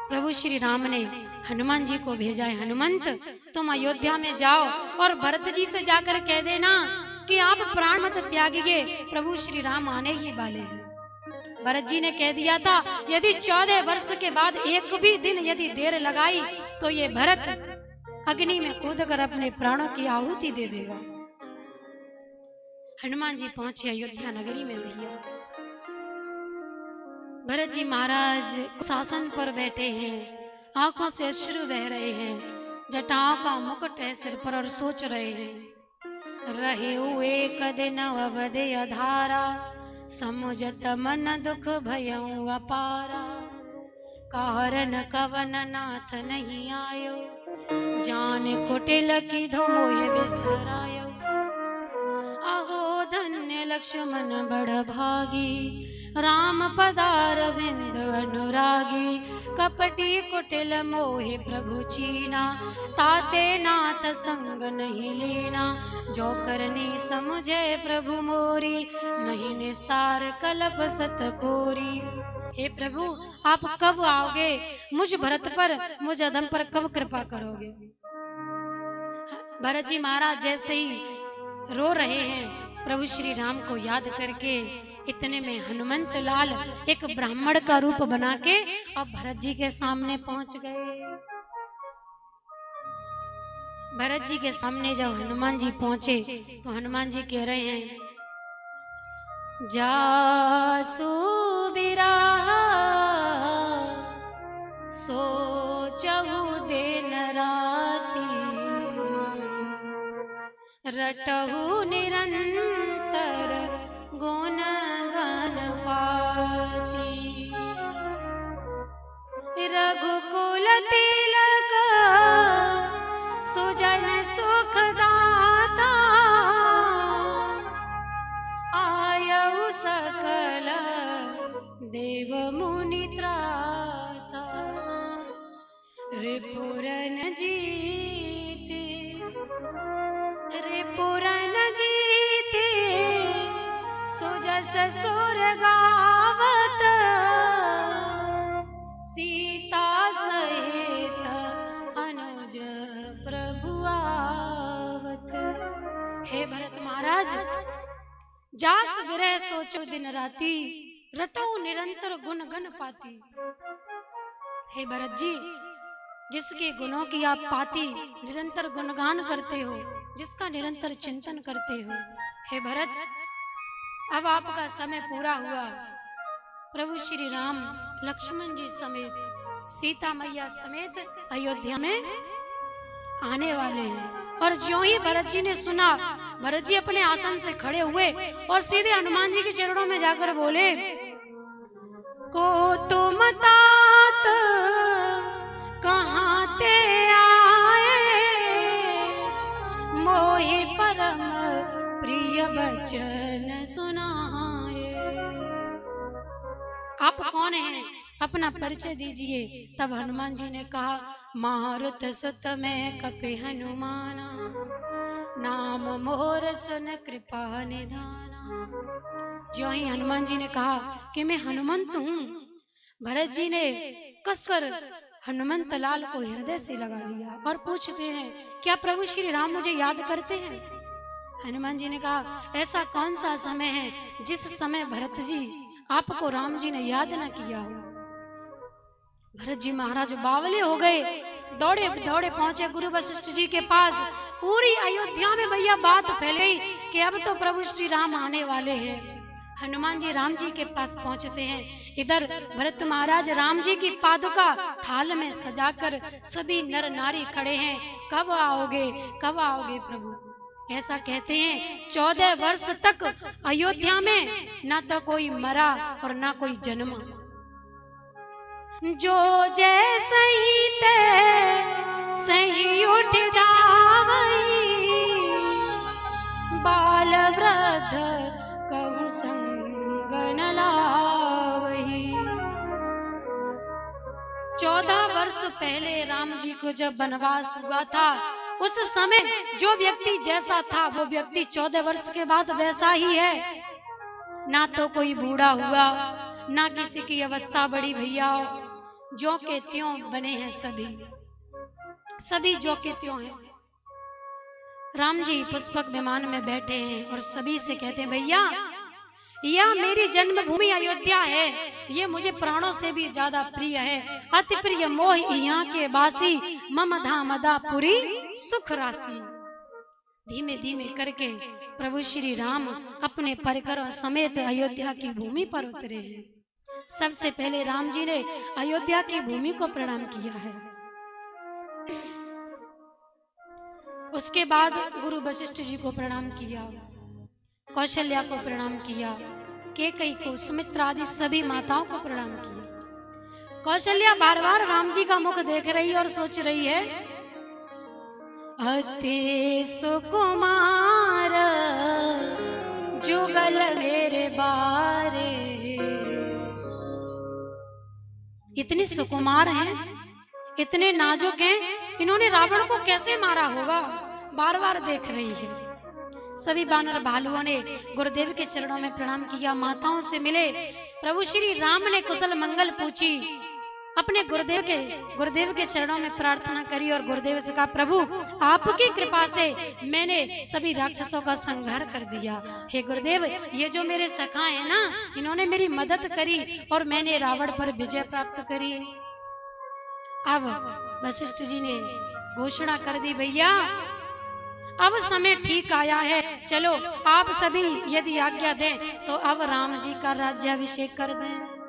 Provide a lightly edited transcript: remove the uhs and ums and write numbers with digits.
प्रभु श्री राम ने हनुमान जी को भेजा है, हनुमंत तुम अयोध्या में जाओ और भरत जी से जाकर कह देना कि आप प्राण मत त्यागिए, प्रभु श्री राम आने ही वाले हैं। भरत जी ने कह दिया था यदि 14 वर्ष के बाद एक भी दिन यदि देर लगाई तो ये भरत अग्नि में कूदकर अपने प्राणों की आहुति दे देगा। हनुमान जी पहुंचे अयोध्या नगरी में। भैया भरत जी महाराज शासन पर बैठे हैं, आंखों से अश्रु बह रहे हैं, जटाओं का मुकुट है सिर पर और सोच रहे हैं। रहे हुए कदिन अवध अधारा, समुझत मन दुख भयउ अपारा। कारण कवन नाथ नहीं आयो, जान कुटिल की धोय बिसरायो। अहो धन्य लक्ष्मण बड़ भागी, राम पदार बिंद अनुरागी। कपटी कुटिल मोहे प्रभु चीना, ताते नाथ संग नहीं लीना। जो करनी समुझे प्रभु मोरी, नहीं निस्तार कल्प सत कोरी। हे प्रभु आप कब आओगे, मुझ भरत पर मुझ अधम पर कब कृपा करोगे। भरत जी महाराज जैसे ही रो रहे हैं प्रभु श्री राम को याद करके, इतने में हनुमंत लाल एक ब्राह्मण का रूप बना के और भरत जी के सामने पहुंच गए। भरत जी के सामने जब हनुमान जी पहुंचे तो हनुमान जी कह रहे हैं, जासु बिरहा सोचहु दिन राती। रटहु निरंतर गुण गण पाती। रघुकुल तिलक सुजन सुखदाता, आयु सकल देव मुनि त्राता। रिपुरन जीते रिपुरन जीते, सुजस सुर गावत। सीता सहित अनुज प्रभु आवत। हे भरत महाराज, जास विरह सोचो दिन राती, रटो निरंतर गुण गण पाती। हे भरत जी, जिसके गुणों की आप पाती निरंतर गुणगान करते हो, जिसका निरंतर चिंतन करते हो, हे भरत अब आपका समय पूरा हुआ। प्रभु श्री राम लक्ष्मण जी समेत, सीता मैया समेत अयोध्या में आने वाले हैं। और ज्यों ही भरत जी ने सुना, भरत जी अपने आसन से खड़े हुए और सीधे हनुमान जी के चरणों में जाकर बोले, को तुम तात कहाँ ते आए, मोहि परम प्रिय बचन सुनाए। आप कौन हैं, अपना परिचय दीजिए। तब हनुमान जी ने कहा, मारुत सुत में कपि हनुमाना, नाम मोर सुन कृपा निधाना। जो ही हनुमान जी ने कहा कि मैं हनुमंत हूँ, भरत जी ने कसकर हनुमंत लाल को हृदय से लगा लिया और पूछते हैं, क्या प्रभु श्री राम मुझे याद करते हैं। हनुमान जी ने कहा, ऐसा कौन सा समय है जिस समय भरत जी आपको राम जी ने याद न किया हो। भरत जी महाराज बावले हो गए, दौड़े दौड़े पहुंचे गुरु वशिष्ठ जी के पास। पूरी अयोध्या में भैया बात फैल गई कि अब तो प्रभु श्री राम आने वाले हैं। हनुमान जी राम जी के पास पहुंचते हैं। इधर भरत महाराज राम जी की पादुका थाल में सजाकर सभी नर नारी खड़े हैं। कब आओगे, कब आओगे प्रभु, ऐसा कहते हैं। 14 वर्ष तक अयोध्या में ना तो कोई मरा और ना कोई जन्मा। जो जैसे ही ते सही उठ दावई, बाल वृद्ध कहु संग न लावही। 14 वर्ष पहले राम जी को जब वनवास हुआ था, उस समय जो व्यक्ति जैसा था वो व्यक्ति 14 वर्ष के बाद वैसा ही है। ना तो कोई बूढ़ा हुआ, ना किसी की अवस्था बड़ी भैया, ज्यों के त्यों बने हैं सभी, सभी ज्यों के त्यों हैं। राम जी पुष्पक विमान में बैठे हैं और सभी से कहते हैं, भैया यह मेरी जन्मभूमि अयोध्या है, ये मुझे प्राणों से भी ज्यादा प्रिय है। अति प्रिय मोह यहाँ के बासी, मम धामदापुरी सुख राशि। धीमे धीमे करके प्रभु श्री राम अपने परिकरों समेत अयोध्या की भूमि पर उतरे हैं। सबसे पहले राम जी ने अयोध्या की भूमि को प्रणाम किया है। उसके बाद गुरु वशिष्ठ जी को प्रणाम किया, कौशल्या को प्रणाम किया, कैकेयी को, सुमित्रा आदि सभी माताओं को प्रणाम किया। कौशल्या बार बार राम जी का मुख देख रही है और सोच रही है, अति सुकुमार जुगल मेरे बारे। इतनी सुकुमार हैं, इतने नाजुक हैं, इन्होंने रावण को कैसे मारा होगा, बार बार देख रही है। सभी वानर भालुओं ने गुरुदेव के चरणों में प्रणाम किया, माताओं से मिले, प्रभु श्री राम ने कुशल मंगल पूछी, अपने गुरुदेव के चरणों में प्रार्थना करी और गुरुदेव से कहा, प्रभु आपकी कृपा से मैंने सभी राक्षसों का संहार कर दिया। हे गुरुदेव, ये जो मेरे सखा है ना, इन्होंने मेरी मदद करी और मैंने रावण पर विजय प्राप्त करी। अब वशिष्ठ जी ने घोषणा कर दी, भैया अब समय ठीक आया है, चलो आप सभी यदि आज्ञा दें तो अब राम जी का राज्याभिषेक कर दें।